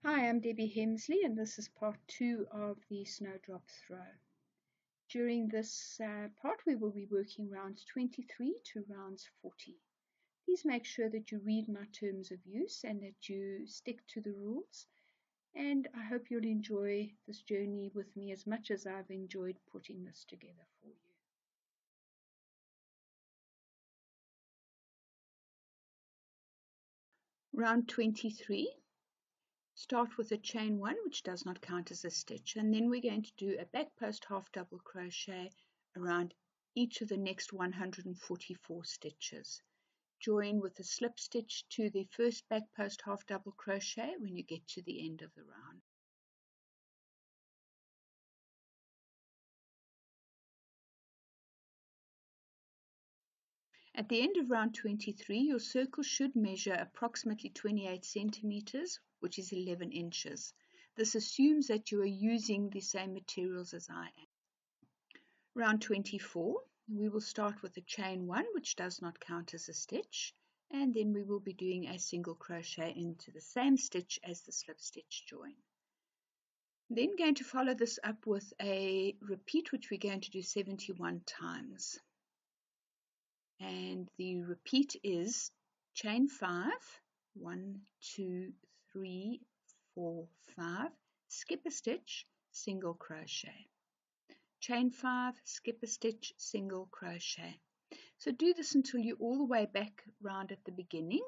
Hi, I'm Debbie Hemsley, and this is part 2 of the Snowdrop throw. During this part, we will be working rounds 23 to rounds 40. Please make sure that you read my terms of use and that you stick to the rules. And I hope you'll enjoy this journey with me as much as I've enjoyed putting this together for you. Round 23. Start with a chain 1, which does not count as a stitch, and then we're going to do a back post half double crochet around each of the next 144 stitches. Join with a slip stitch to the first back post half double crochet when you get to the end of the round. At the end of round 23, your circle should measure approximately 28 centimeters, which is 11 inches. This assumes that you are using the same materials as I am. Round 24, we will start with a chain 1, which does not count as a stitch, and then we will be doing a single crochet into the same stitch as the slip stitch join. Then going to follow this up with a repeat, which we're going to do 71 times. And the repeat is chain 5, 1, 2, 3, 4, 5, skip a stitch, single crochet. Chain 5, skip a stitch, single crochet. So do this until you're all the way back round at the beginning,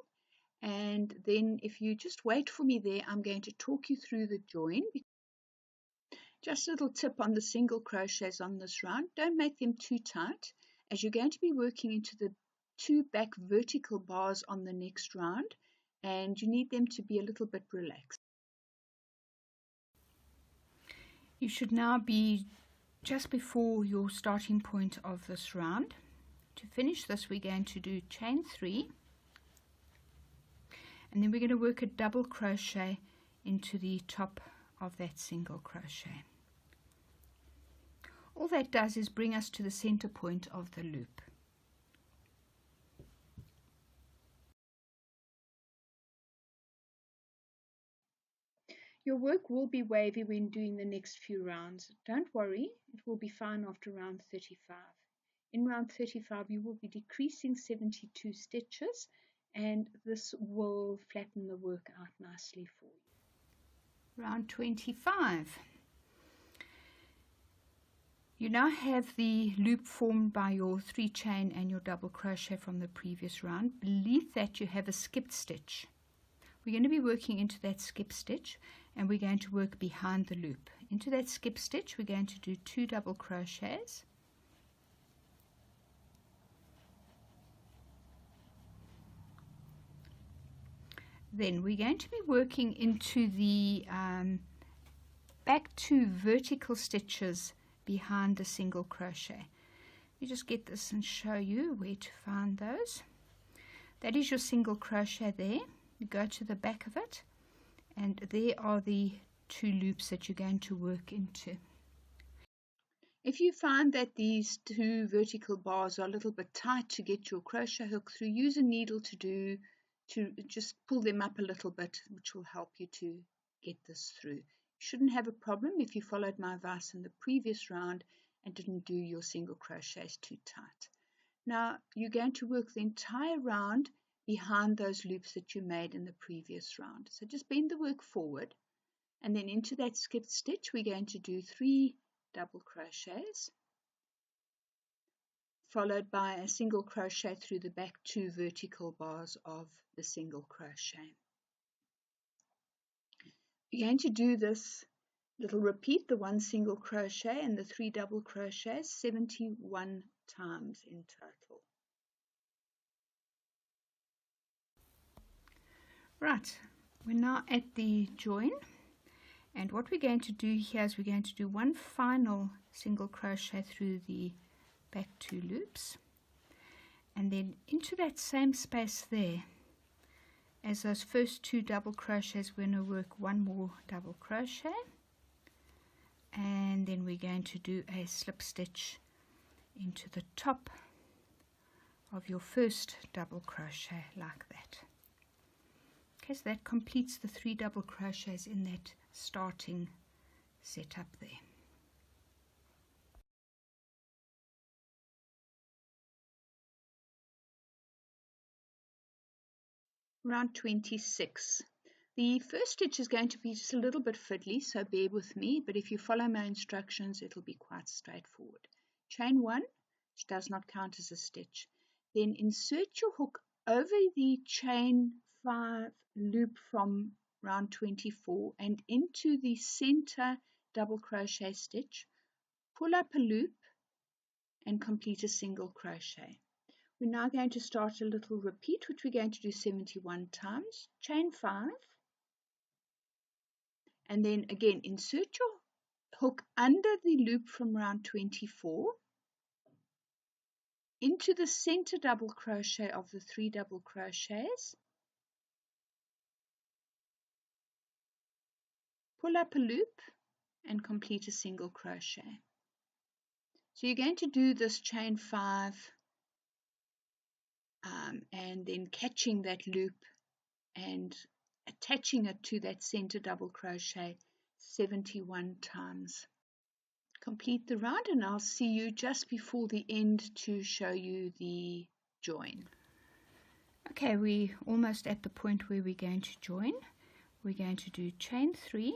and then if you just wait for me there, I'm going to talk you through the join. Just a little tip on the single crochets on this round, don't make them too tight, as you're going to be working into the 2 back vertical bars on the next round, and you need them to be a little bit relaxed. You should now be just before your starting point of this round. To finish this, we're going to do chain 3, and then we're going to work a double crochet into the top of that single crochet. All that does is bring us to the center point of the loop. Your work will be wavy when doing the next few rounds. Don't worry, it will be fine after round 35. In round 35 you will be decreasing 72 stitches, and this will flatten the work out nicely for you. Round 25. You now have the loop formed by your 3 chain and your double crochet from the previous round. Beneath that you have a skipped stitch. We're going to be working into that skip stitch, and we're going to work behind the loop. Into that skip stitch we're going to do 2 double crochets, then we're going to be working into the back 2 vertical stitches behind the single crochet. You just get this and show you where to find those. That is your single crochet there. You go to the back of it, and there are the 2 loops that you're going to work into. If you find that these 2 vertical bars are a little bit tight to get your crochet hook through, use a needle to just pull them up a little bit, which will help you to get this through. You shouldn't have a problem if you followed my advice in the previous round and didn't do your single crochets too tight. Now you're going to work the entire round behind those loops that you made in the previous round. So just bend the work forward, and then into that skipped stitch we're going to do 3 double crochets, followed by a single crochet through the back 2 vertical bars of the single crochet. You're going to do this little repeat, the 1 single crochet and the 3 double crochets, 71 times in total. Right, we're now at the join, and what we're going to do here is we're going to do 1 final single crochet through the back 2 loops, and then into that same space there, as those first 2 double crochets, we're going to work 1 more double crochet, and then we're going to do a slip stitch into the top of your first double crochet like that. Okay, so that completes the 3 double crochets in that starting setup there. Round 26. The first stitch is going to be just a little bit fiddly, so bear with me, but if you follow my instructions it'll be quite straightforward. Chain 1, which does not count as a stitch. Then insert your hook over the chain 5 loop from round 24 and into the center double crochet stitch. Pull up a loop and complete a single crochet. We're now going to start a little repeat, which we're going to do 71 times. Chain 5, and then again insert your hook under the loop from round 24 into the center double crochet of the 3 double crochets. Pull up a loop and complete a single crochet. So you're going to do this chain 5 and then catching that loop and attaching it to that center double crochet 71 times. Complete the round and I'll see you just before the end to show you the join. Okay, we're almost at the point where we're going to join. We're going to do chain 3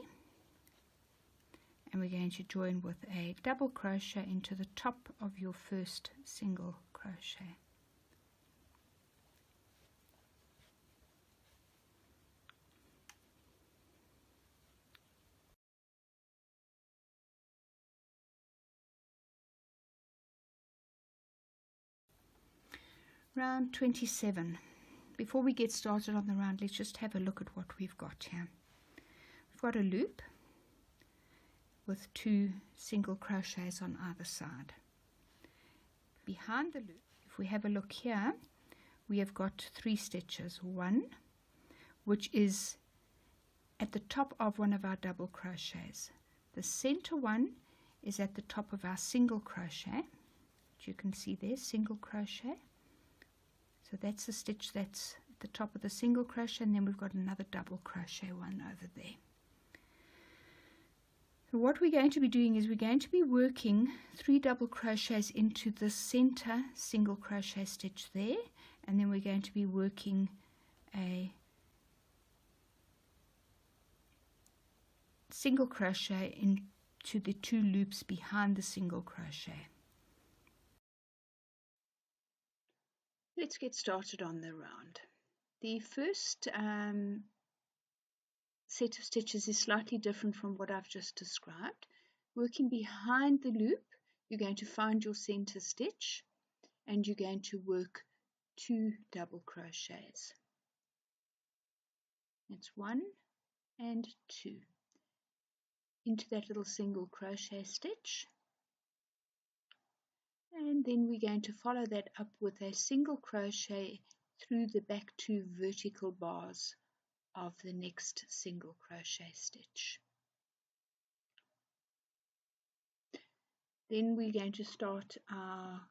and we're going to join with a double crochet into the top of your first single crochet. Round 27. Before we get started on the round, let's just have a look at what we've got here. We've got a loop with 2 single crochets on either side. Behind the loop, if we have a look here, we have got 3 stitches. 1, which is at the top of one of our double crochets. The center one is at the top of our single crochet, which you can see there, single crochet. So that's the stitch that's at the top of the single crochet, and then we've got another double crochet one over there. So what we're going to be doing is we're going to be working 3 double crochets into the center single crochet stitch there, and then we're going to be working a single crochet into the 2 loops behind the single crochet. Let's get started on the round. The first set of stitches is slightly different from what I've just described. Working behind the loop, you're going to find your center stitch and you're going to work 2 double crochets. That's 1 and 2 into that little single crochet stitch. And then we're going to follow that up with a single crochet through the back 2 vertical bars of the next single crochet stitch. Then we're going to start our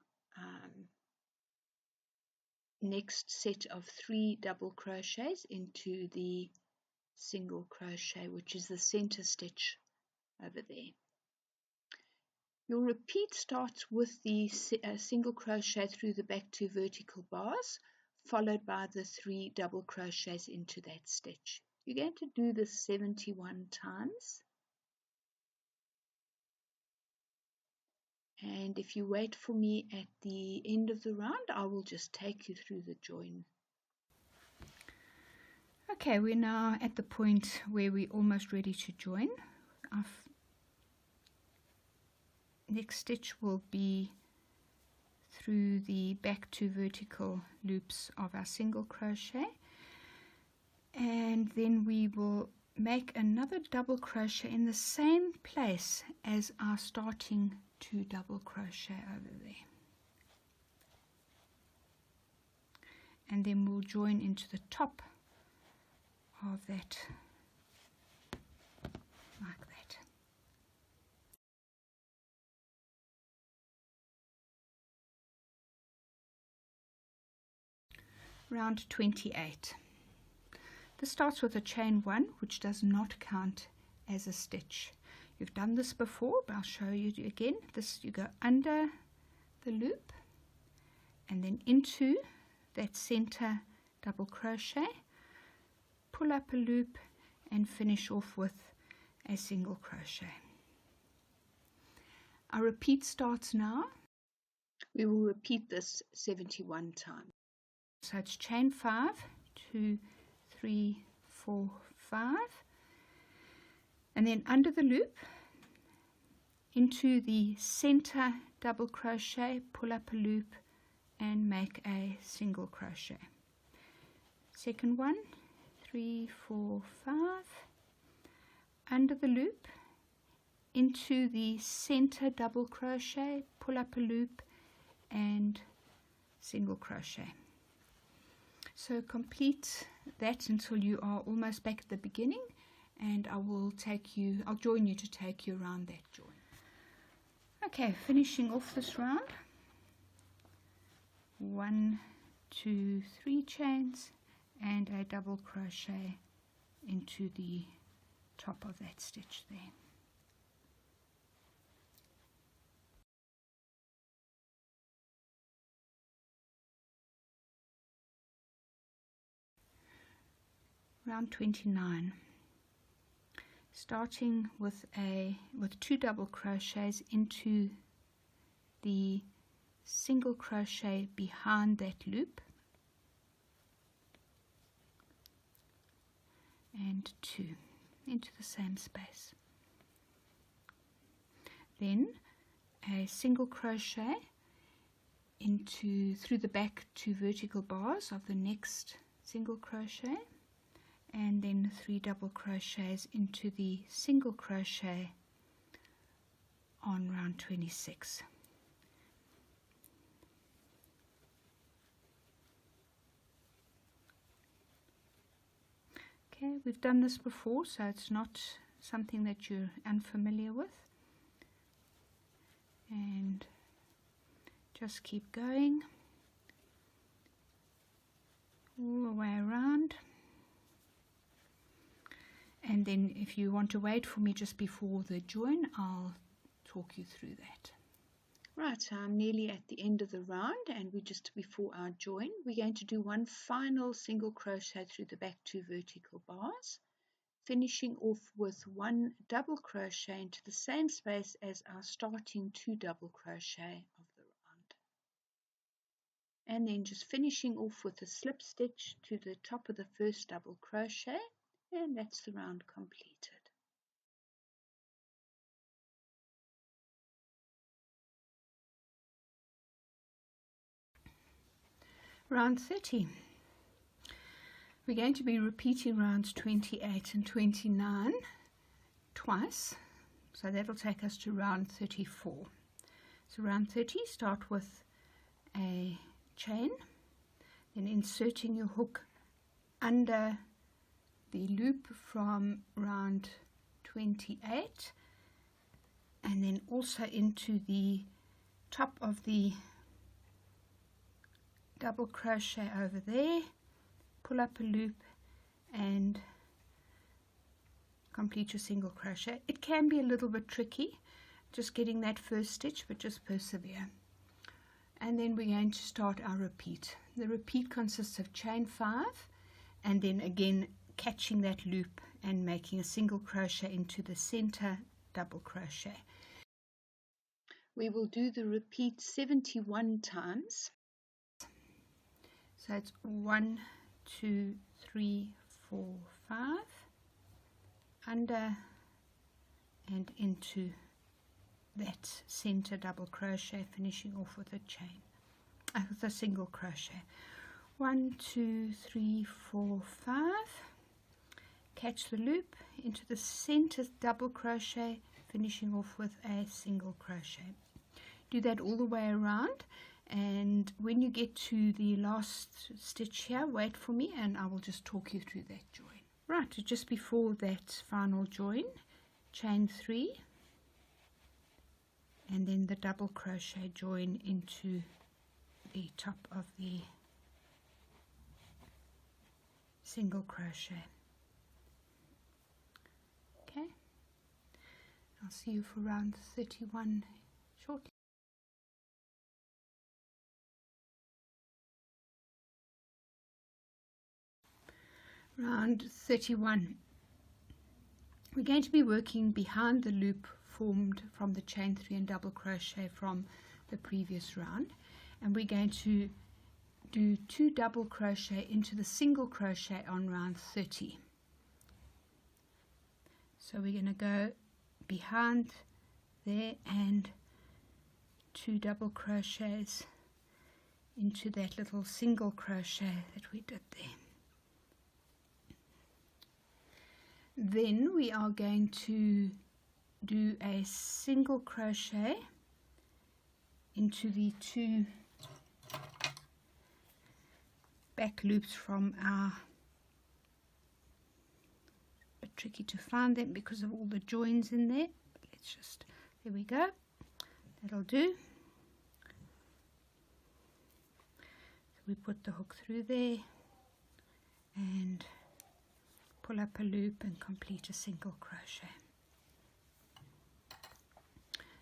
next set of 3 double crochets into the single crochet, which is the center stitch over there. Your repeat starts with the single crochet through the back 2 vertical bars, followed by the 3 double crochets into that stitch. You're going to do this 71 times. And if you wait for me at the end of the round, I will just take you through the join. Okay, we're now at the point where we're almost ready to join. Our next stitch will be through the back 2 vertical loops of our single crochet, and then we will make another double crochet in the same place as our starting 2 double crochet over there, and then we'll join into the top of that like that. Round 28. This starts with a chain 1, which does not count as a stitch. You've done this before, but I'll show you again. This, you go under the loop and then into that center double crochet, pull up a loop and finish off with a single crochet. Our repeat starts now. We will repeat this 71 times. So it's chain 5, 2, 3, 4, 5, and then under the loop into the center double crochet, pull up a loop and make a single crochet. Second one, 3, 4, 5, under the loop into the center double crochet, pull up a loop and single crochet. So complete that until you are almost back at the beginning, and I'll join you to take you around that join. Okay, finishing off this round. 1, 2, 3 chains and a double crochet into the top of that stitch there. Round 29, starting with 2 double crochets into the single crochet behind that loop and 2 into the same space. Then a single crochet through the back 2 vertical bars of the next single crochet, and then 3 double crochets into the single crochet on round 26. Okay, we've done this before, so it's not something that you're unfamiliar with. And just keep going all the way around. And then if you want to wait for me just before the join, I'll talk you through that. Right, so I'm nearly at the end of the round and we're just before our join. We're going to do one final single crochet through the back 2 vertical bars, finishing off with 1 double crochet into the same space as our starting 2 double crochet of the round. And then just finishing off with a slip stitch to the top of the first double crochet. And that's the round completed. Round 30. We're going to be repeating rounds 28 and 29 twice, so that'll take us to round 34. So round 30, start with a chain, then inserting your hook under the loop from round 28 and then also into the top of the double crochet over there, pull up a loop and complete your single crochet. It can be a little bit tricky just getting that first stitch, but just persevere. And then we're going to start our repeat. The repeat consists of chain 5 and then again catching that loop and making a single crochet into the center double crochet. We will do the repeat 71 times. So it's 1, 2, 3, 4, 5, under and into that center double crochet, finishing off with a chain, with a single crochet. 1, 2, 3, 4, 5. Catch the loop into the center double crochet, finishing off with a single crochet. Do that all the way around, and when you get to the last stitch here, wait for me and I will just talk you through that join. Right, just before that final join, chain 3 and then the double crochet join into the top of the single crochet. Okay, I'll see you for round 31 shortly. Round 31, we're going to be working behind the loop formed from the chain 3 and double crochet from the previous round, and we're going to do 2 double crochet into the single crochet on round 30. So we're going to go behind there and 2 double crochets into that little single crochet that we did there. Then we are going to do a single crochet into the 2 back loops from our, a bit tricky to find them because of all the joins in there. Let's just, there we go, that'll do. So we put the hook through there and pull up a loop and complete a single crochet.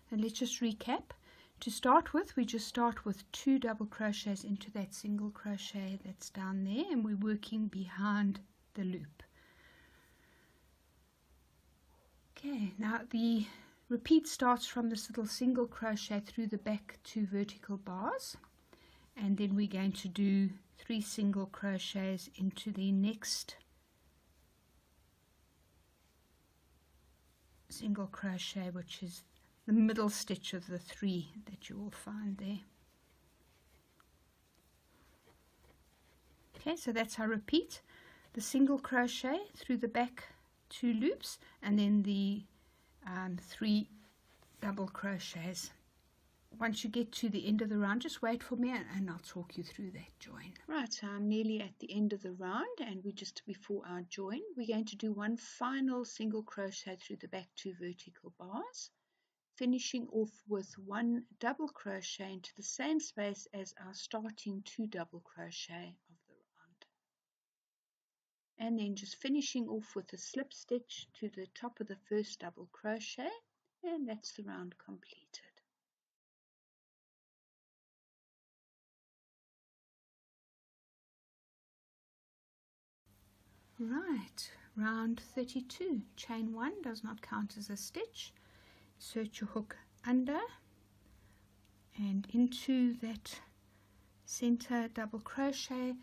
And let's just recap. To start with, we just start with 2 double crochets into that single crochet that's down there, and we're working behind the loop. Okay, now the repeat starts from this little single crochet through the back 2 vertical bars, and then we're going to do 3 single crochets into the next single crochet, which is the middle stitch of the 3 that you will find there. Okay, so that's our repeat. The single crochet through the back 2 loops, and then the 3 double crochets. Once you get to the end of the round, just wait for me and I'll talk you through that join. Right, so I'm nearly at the end of the round, and we're just before our join. We're going to do 1 final single crochet through the back 2 vertical bars, finishing off with 1 double crochet into the same space as our starting 2 double crochet of the round, and then just finishing off with a slip stitch to the top of the first double crochet, and that's the round completed. Right, round 32, chain 1 does not count as a stitch. Insert your hook under and into that center double crochet,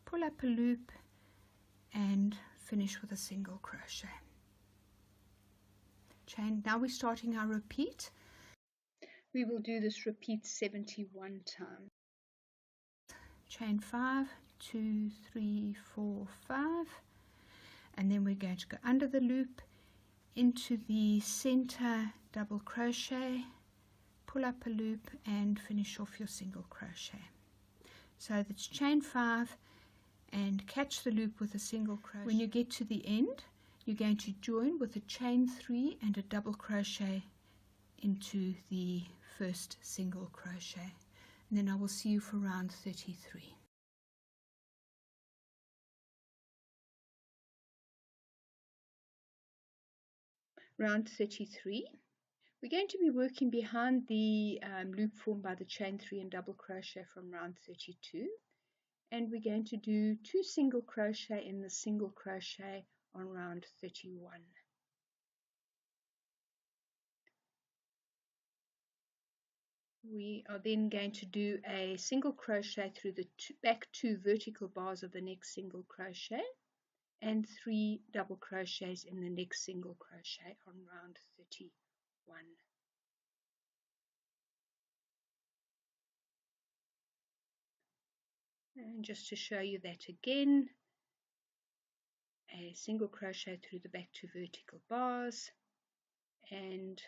pull up a loop and finish with a single crochet. Chain. Now we're starting our repeat. We will do this repeat 71 times. Chain 5, 2, 3, 4, 5, and then we're going to go under the loop into the center double crochet, pull up a loop and finish off your single crochet. So that's chain 5 and catch the loop with a single crochet. When you get to the end, you're going to join with a chain 3 and a double crochet into the first single crochet, and then I will see you for round 33. Round 33, we're going to be working behind the loop formed by the chain 3 and double crochet from round 32, and we're going to do 2 single crochet in the single crochet on round 31. We are then going to do a single crochet through the back 2 vertical bars of the next single crochet and 3 double crochets in the next single crochet on round 31. And just to show you that again, a single crochet through the back 2 vertical bars and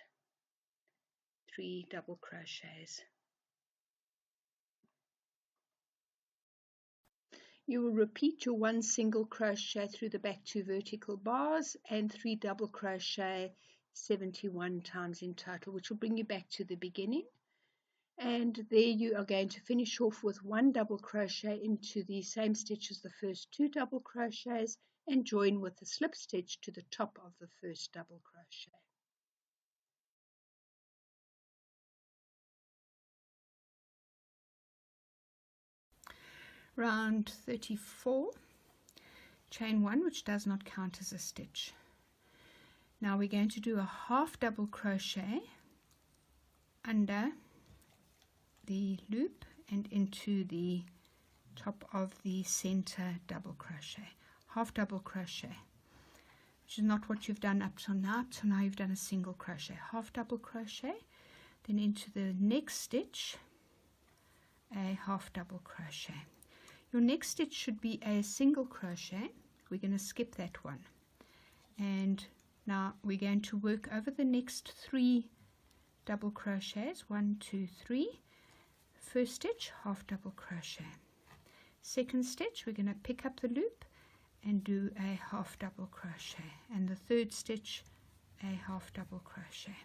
3 double crochets. You will repeat your 1 single crochet through the back 2 vertical bars and 3 double crochet 71 times in total, which will bring you back to the beginning. And there you are going to finish off with 1 double crochet into the same stitch as the first 2 double crochets and join with the slip stitch to the top of the first double crochet. Round 34, chain 1, which does not count as a stitch. Now we're going to do a half double crochet under the loop and into the top of the center double crochet, half double crochet, which is not what you've done up till now. Up till now you've done a single crochet, half double crochet, then into the next stitch a half double crochet. Your next stitch should be a single crochet. We're going to skip that one, and now we're going to work over the next 3 double crochets. 1, 2, 3. First stitch, half double crochet. Second stitch, we're going to pick up the loop and do a half double crochet, and the third stitch a half double crochet.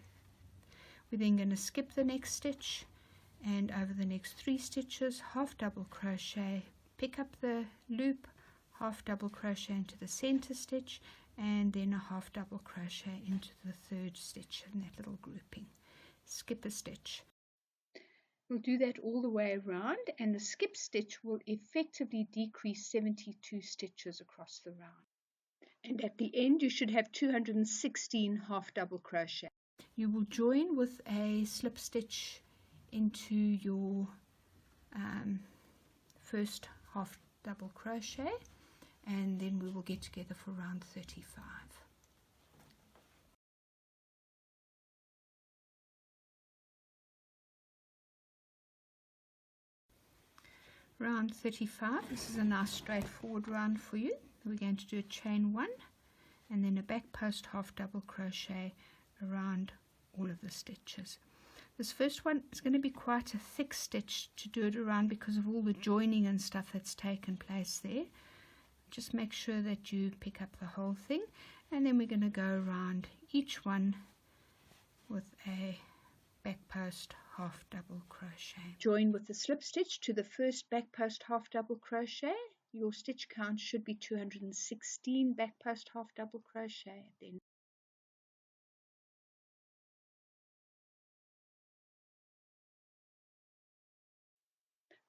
We're then going to skip the next stitch, and over the next 3 stitches, half double crochet, pick up the loop, half double crochet into the center stitch, and then a half double crochet into the third stitch in that little grouping. Skip a stitch. We'll do that all the way around, and the skip stitch will effectively decrease 72 stitches across the round. And at the end you should have 216 half double crochet. You will join with a slip stitch into your first half double crochet, and then we will get together for round 35. Round 35, this is a nice straightforward round for you. We're going to do a chain 1 and then a back post half double crochet around all of the stitches. This first one is going to be quite a thick stitch to do it around because of all the joining and stuff that's taken place there. Just make sure that you pick up the whole thing, and then we're going to go around each one with a back post half double crochet. Join with the slip stitch to the first back post half double crochet. Your stitch count should be 216 back post half double crochet. Then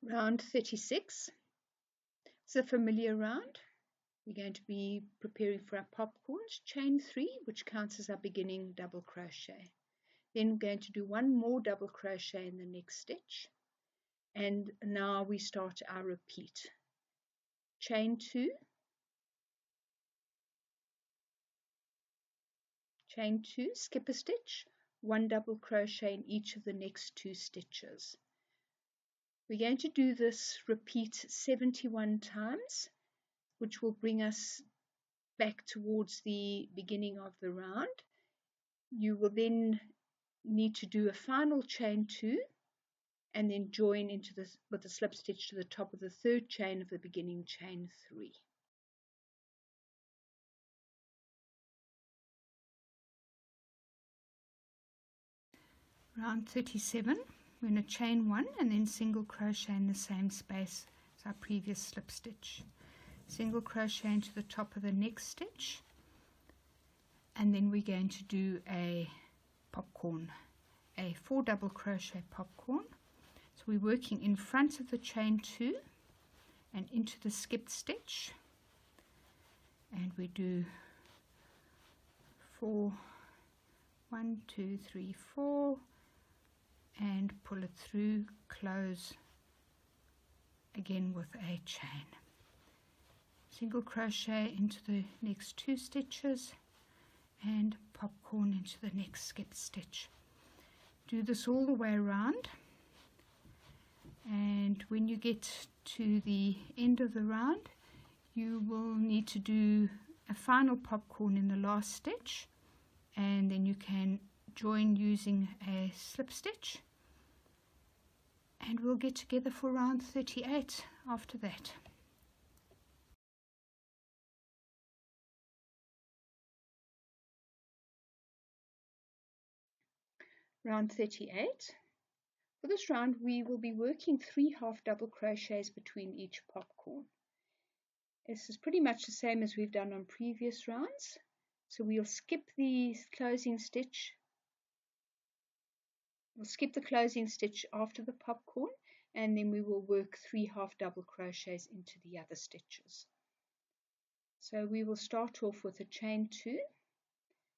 round 36, it's a familiar round. We're going to be preparing for our popcorns. Chain 3, which counts as our beginning double crochet. Then we're going to do 1 more double crochet in the next stitch, and now we start our repeat. Chain 2, chain 2, skip a stitch, 1 double crochet in each of the next 2 stitches. We're going to do this repeat 71 times, which will bring us back towards the beginning of the round. You will then need to do a final chain 2 and then join into this with a slip stitch to the top of the third chain of the beginning chain 3. Round 37, we're going to chain 1 and then single crochet in the same space as our previous slip stitch. Single crochet into the top of the next stitch, and then we're going to do a popcorn, a 4 double crochet popcorn. So we're working in front of the chain 2 and into the skipped stitch, and we do 4, 1, 2, 3, 4, and pull it through, close again with a chain. Single crochet into the next 2 stitches and popcorn into the next skip stitch. Do this all the way around, and when you get to the end of the round you will need to do a final popcorn in the last stitch, and then you can join using a slip stitch, and we'll get together for round 38 after that. Round 38, For this round we will be working 3 half double crochets between each popcorn. This is pretty much the same as we've done on previous rounds. So we'll skip the closing stitch. We'll skip the closing stitch after the popcorn, and then we will work 3 half double crochets into the other stitches. So we will start off with a chain 2,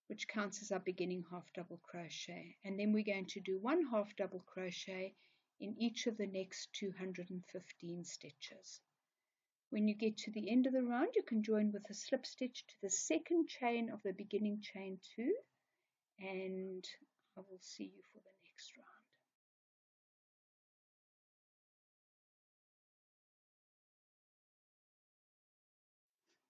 which counts as our beginning half double crochet, and then we're going to do 1 half double crochet in each of the next 215 stitches. When you get to the end of the round, you can join with a slip stitch to the second chain of the beginning chain 2, and I will see you for the next round.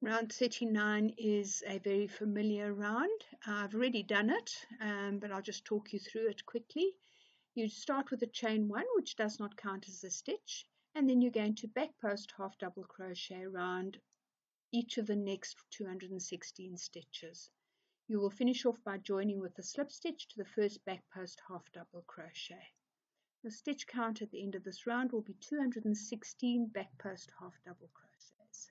Round 39 is a very familiar round. I've already done it, but I'll just talk you through it quickly. You start with a chain 1, which does not count as a stitch, and then you're going to back post half double crochet around each of the next 216 stitches. You will finish off by joining with a slip stitch to the first back post half double crochet. The stitch count at the end of this round will be 216 back post half double crochets.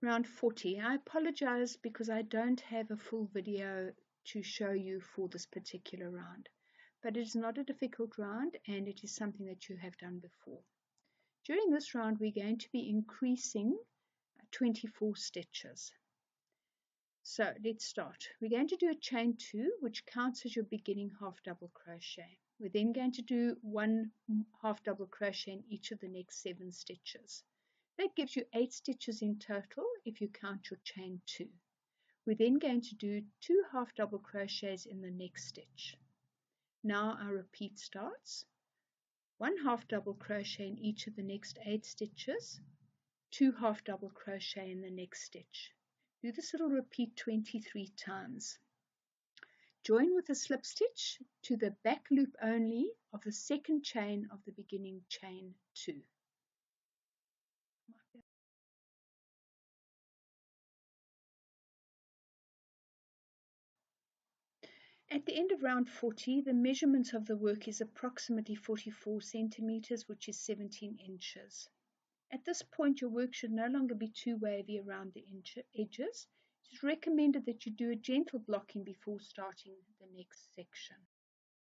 Round 40. I apologize because I don't have a full video to show you for this particular round, but it is not a difficult round and it is something that you have done before. During this round we're going to be increasing 24 stitches. So let's start. We're going to do a chain 2, which counts as your beginning half double crochet. We're then going to do 1 half double crochet in each of the next 7 stitches. That gives you 8 stitches in total if you count your chain 2. We're then going to do 2 half double crochets in the next stitch. Now our repeat starts. 1 half double crochet in each of the next 8 stitches, 2 half double crochet in the next stitch. Do this little repeat 23 times. Join with a slip stitch to the back loop only of the second chain of the beginning chain 2. At the end of round 40, the measurement of the work is approximately 44 centimeters, which is 17 inches. At this point, your work should no longer be too wavy around the edges. It is recommended that you do a gentle blocking before starting the next section.